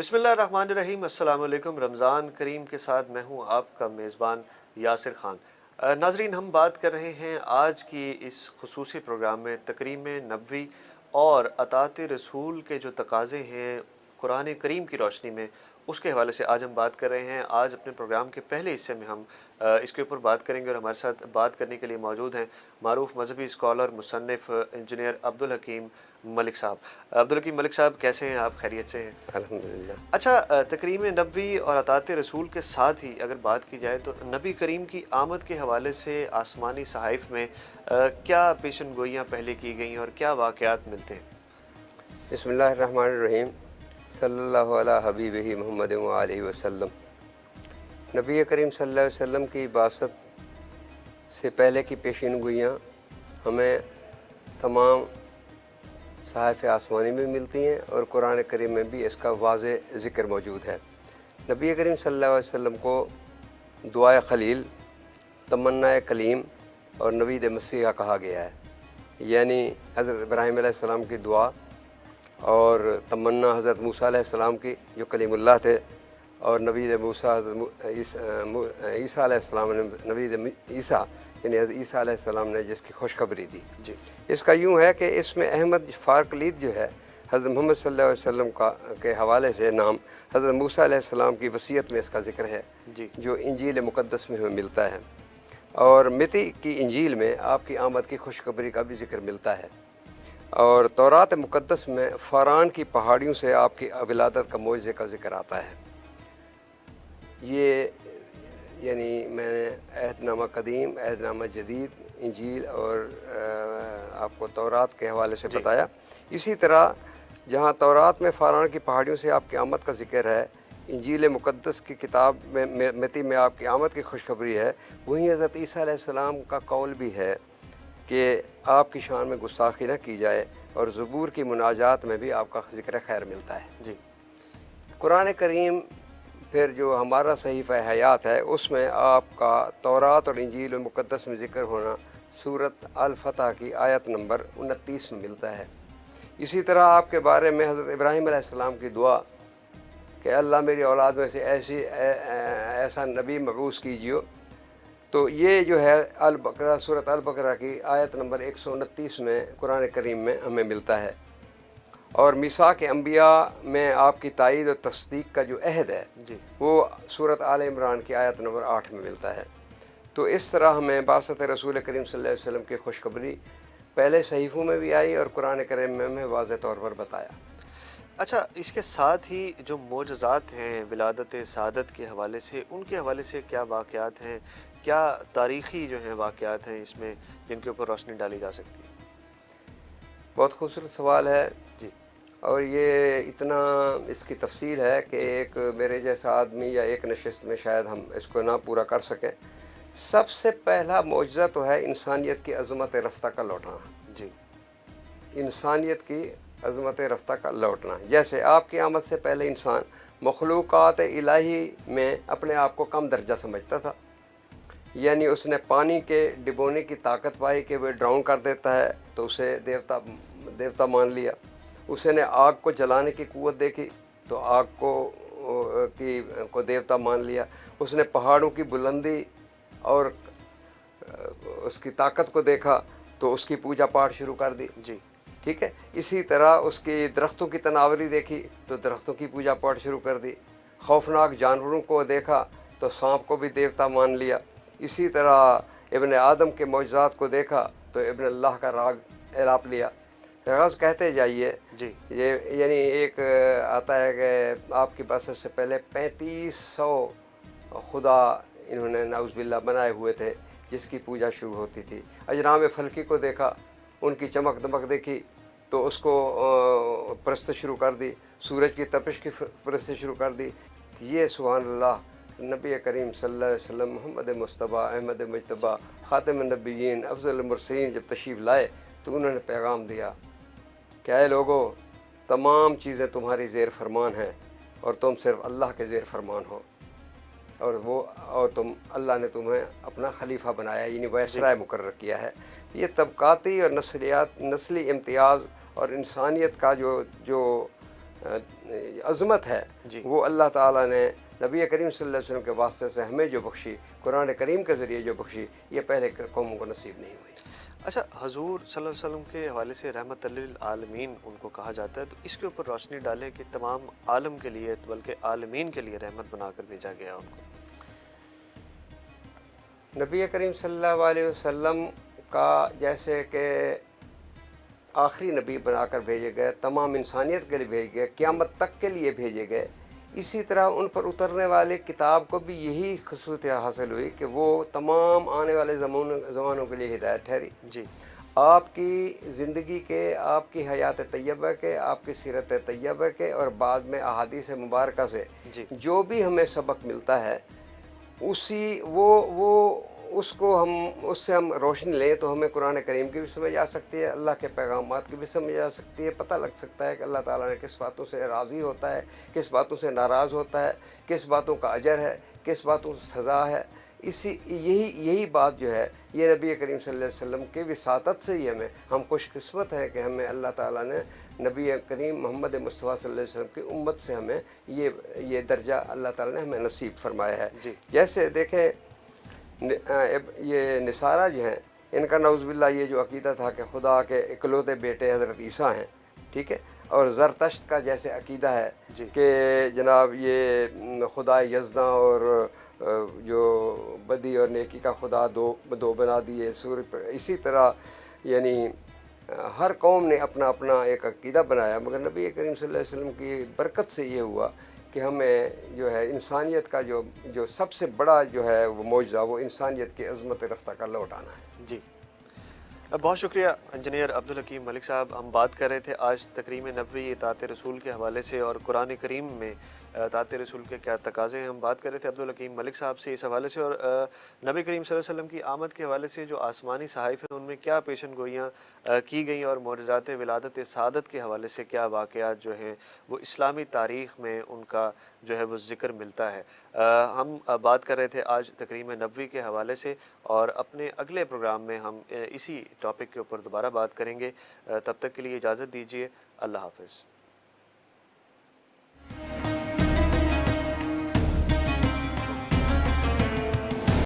बिस्मिल्लाहिर्रहमानिर्रहीम। अस्सलाम वालेकुम। रमज़ान करीम के साथ मैं हूं आपका मेज़बान यासिर ख़ान। नाज़रीन, हम बात कर रहे हैं आज की इस खुसूसी प्रोग्राम में तकरीम नबवी और अतात रसूल के जो तकाज़े हैं कुरान करीम की रोशनी में, उसके हवाले से आज हम बात कर रहे हैं। आज अपने प्रोग्राम के पहले हिस्से में हम इसके ऊपर बात करेंगे और हमारे साथ बात करने के लिए मौजूद हैं मारूफ मजहबी स्कॉलर, मुसन्निफ़, इंजीनियर अब्दुल हकीम मलिक साहब। अब्दुल हकीम मलिक साहब, कैसे हैं आप? खैरियत से हैं? अल्हम्दुलिल्लाह। अच्छा, तकरीम नबवी और अतात रसूल के साथ ही अगर बात की जाए तो नबी करीम की आमद के हवाले से आसमानी सहाइफ में क्या पेशन गोइयाँ पहले की गई और क्या वाक़यात मिलते हैं? बिस्मिल्लाहिर्रहमानिर्रहीम। सल्लल्लाहु अला हबीबिही मुहम्मद व आलिहि वसल्लम। नबी करीम सल्लल्लाहु अलैहि वसल्लम की बासत से पहले की पेशिनगोइयाँ हमें तमाम सहाइफ़ आसमानी में मिलती हैं और कुरान करीम में भी इसका वाज़ेह ज़िक्र मौजूद है। नबी करीम सल्लल्लाहु अलैहि वसल्लम को दुआए खलील, तमन्ना कलीम और नवीद मसीहा कहा गया है। यानी हज़रत इब्राहीम अलैहिस्सलाम की दुआ और तमन्ना हज़रत मूसा अलैहिस्सलाम की जो कलीमुल्लाह थे, और नवीद मूसा ईसा अलैहिस्सलाम ने नवीद ईसा यानी हज़रत ईसा अलैहिस्सलाम ने जिसकी खुशखबरी दी। जी। इसका यूँ है कि इसमें अहमद फ़ारकलीद जो है हज़रत मोहम्मद सल्लल्लाहु अलैहि वसल्लम के हवाले से नाम हज़रत मूसा अलैहिस्सलाम की वसीयत में इसका ज़िक्र है, जी। जो इंजील मुक़द्दस में हमें मिलता है। और मिती की इंजील में आपकी आमद की खुशखबरी का भी ज़िक्र मिलता है। और तौरात मुक़द्दस में फ़ारान की पहाड़ियों से आपकी विलादत का मौजज़े का ज़िक्र आता है। ये यानी मैंने अहदनामा कदीम, अहदनामा जदीद, इंजील और आपको तौरात के हवाले से बताया। इसी तरह जहाँ तौरात में फ़ारान की पहाड़ियों से आपकी आमद का ज़िक्र है, इंजील मुक़द्दस की किताब में मिती में आपकी आमद की खुशखबरी है, वहीं हज़रत ईसा अलैहिस्सलाम का कौल भी है कि आपकी शान में गुस्ताखी न की जाए, और ज़बूर की मुनाजात में भी आपका ज़िक्र खैर मिलता है। जी। कुरान करीम फिर जो हमारा सहीफ़ा हयात है उसमें आपका तौरात और इंजील मुक़द्दस में ज़िक्र होना सूरत अल फतह की आयत नंबर 29 में मिलता है। इसी तरह आपके बारे में हज़रत इब्राहीम अलैहिस्सलाम की दुआ कि अल्लाह मेरी औलाद में से ऐसा नबी मबूस कीजिए, तो ये जो है अल बकरा सूरत अल बकरा की आयत नंबर 129 में कुरान करीम में हमें मिलता है। और मीसा के अम्बिया में आपकी तायीद और तस्दीक का जो अहद है जी। वो सूरत आल इमरान की आयत नंबर 8 में मिलता है। तो इस तरह हमें बासत रसूल करीम सल्लल्लाहु अलैहि वसल्लम की खुशखबरी पहले सहीफ़ों में भी आई और कुरान करीम में हमें वाज़ेह तौर पर बताया। अच्छा, इसके साथ ही जो मोजज़ात हैं विलादत सादत के हवाले से, उनके हवाले से क्या वाक़यात हैं, क्या तारीख़ी जो हैं वाक़यात हैं इसमें जिनके ऊपर रोशनी डाली जा सकती है? बहुत खूबसूरत सवाल है, जी। और ये इतना इसकी तफसील है कि एक मेरे जैसा आदमी या एक नशिस्त में शायद हम इसको ना पूरा कर सकें। सबसे पहला मौजज़ा तो है इंसानियत की अज़मत रफ्ता का लौटना। जी। इंसानियत की अज़मत रफ्ता का लौटना, जैसे आपकी आमद से पहले इंसान मखलूक़ात इलाही में अपने आप को कम दर्जा समझता था। यानी उसने पानी के डिबोने की ताकत पाई कि वह ड्राउन कर देता है, तो उसे देवता मान लिया। उसने आग को जलाने की क़ुव्वत देखी तो आग को देवता मान लिया। उसने पहाड़ों की बुलंदी और उसकी ताकत को देखा तो उसकी पूजा पाठ शुरू कर दी। जी। ठीक है। इसी तरह उसकी दरख्तों की तनावरी देखी तो दरख्तों की पूजा पाठ शुरू कर दी। खौफनाक जानवरों को देखा तो सांप को भी देवता मान लिया। इसी तरह इब्न आदम के मौजज़ात को देखा तो इब्न अल्लाह का राग एलाप लिया। गज़ कहते जाइए। जी। ये यानी एक आता है कि आपकी बासत से पहले 3500 खुदा इन्होंने नाउज़ुबिल्लाह बनाए हुए थे जिसकी पूजा शुरू होती थी। अजराम फलकी को देखा, उनकी चमक दमक देखी तो उसको परस्त शुरू कर दी। सूरज की तपिश की परस्त शुरू कर दी। ये सुभान अल्लाह, नबी करीम सल्लल्लाहु अलैहि वसल्लम मोहम्मद मुस्तफ़ा अहमद मुजतबा ख़ातिम नबिय्यीन अफ़ज़ल मुरसलीन जब तशरीफ़ लाए तो उन्होंने पैगाम दिया, क्या है लोगो, तमाम चीज़ें तुम्हारी ज़ेर फरमान हैं और तुम सिर्फ़ अल्लाह के ज़ेर फरमान हो, और तुम अल्लाह ने तुम्हें अपना खलीफा बनाया, यानी वैसराय मुकर्रर किया है। ये तबक़ाती और नस्ली इम्तियाज़ और इंसानियत का जो عظمت ہے جی وہ اللہ تعالیٰ نے نبی کریم صلی اللہ علیہ وسلم کے واسطے سے ہمیں جو بخشی، قرآن کریم کے ذریعے جو بخشی، یہ پہلے قوموں کو نصیب نہیں ہوئی۔ اچھا، حضور صلی اللہ علیہ وسلم کے حوالے سے رحمت للعالمین ان کو کہا جاتا ہے، تو اس کے اوپر روشنی ڈالیں کہ تمام عالم کے لیے بلکہ عالمین کے لیے رحمت بنا کر بھیجا گیا ان کو۔ نبی کریم صلی اللہ علیہ وسلم کا جیسے کہ آخری نبی بنا کر بھیجے گئے، تمام انسانیت کے لیے بھیجے گئے، قیامت تک کے لیے بھیجے گئے، اسی طرح ان پر اترنے والے کتاب کو بھی یہی خصوصیت حاصل ہوئی کہ وہ تمام آنے والے زمانوں کے لیے ہدایت ٹھہری۔ جی آپ کی زندگی کے، آپ کی حیات طیبہ کے، آپ کی سیرت طیبہ کے، اور بعد میں احادیث مبارکہ سے جی جو بھی ہمیں سبق ملتا ہے، وہ اس کو اس سے ہم روشنی لیں تو ہمیں قرآن کریم کی بھی سمجھ آ سکتی ہے، اللہ کے پیغامات کی بھی سمجھ آ سکتی ہے، پتہ لگ سکتا ہے کہ اللہ تعالیٰ نے کس باتوں سے راضی ہوتا ہے، کس باتوں سے ناراض ہوتا ہے، کس باتوں کا اجر ہے، کس باتوں سے سزا ہے۔ یہی بات جو ہے، یہ نبی کریم صلی اللہ علیہ وسلم کی وساطت سے ہی ہم خوش قسمت ہیں کہ ہمیں اللہ تعالیٰ نے نبی کریم محمد مصطفیٰ صلی اللہ علیہ وسلم کی امت سے ہمیں یہ درجہ اللہ تعالیٰ نے ہمیں نصیب فرمایا ہے۔ جی جیسے دیکھیں یہ نصارہ جو ہیں، ان کا نعوذ باللہ یہ جو عقیدہ تھا کہ خدا کے اکلوتے بیٹے حضرت عیسیٰ ہیں، ٹھیک ہے، اور زرتشت کا جیسے عقیدہ ہے جی کہ جناب یہ خدا یزداں اور جو بدی اور نیکی کا خدا دو بنا دیے سورج پر، اسی طرح یعنی ہر قوم نے اپنا اپنا ایک عقیدہ بنایا، مگر نبی کریم صلی اللہ علیہ وسلم کی برکت سے یہ ہوا کہ ہمیں جو ہے انسانیت کا جو سب سے بڑا جو ہے وہ معجزہ، وہ انسانیت کی عظمت رفتہ کا لوٹانا ہے۔ جی بہت شکریہ انجینئر عبدالحکیم ملک صاحب۔ ہم بات کر رہے تھے آج تکریم نبوی اطاعت رسول کے حوالے سے، اور قرآن کریم میں اطاعت رسول کے کیا تقاضے ہیں، ہم بات کر رہے تھے عبدالحکیم ملک صاحب سے اس حوالے سے، اور نبی کریم صلی اللہ علیہ وسلم کی آمد کے حوالے سے جو آسمانی صحائف ہیں ان میں کیا پیشن گوئیاں کی گئیں، اور معجزات ولادت سعادت کے حوالے سے کیا واقعات جو ہیں وہ اسلامی تاریخ میں ان کا جو ہے وہ ذکر ملتا ہے۔ ہم بات کر رہے تھے آج تکریم نبوی کے حوالے سے، اور اپنے اگلے پروگرام میں ہم اسی ٹاپک کے اوپر دوبارہ بات کریں گے۔ تب تک کے لیے اجازت دیجیے، اللہ حافظ۔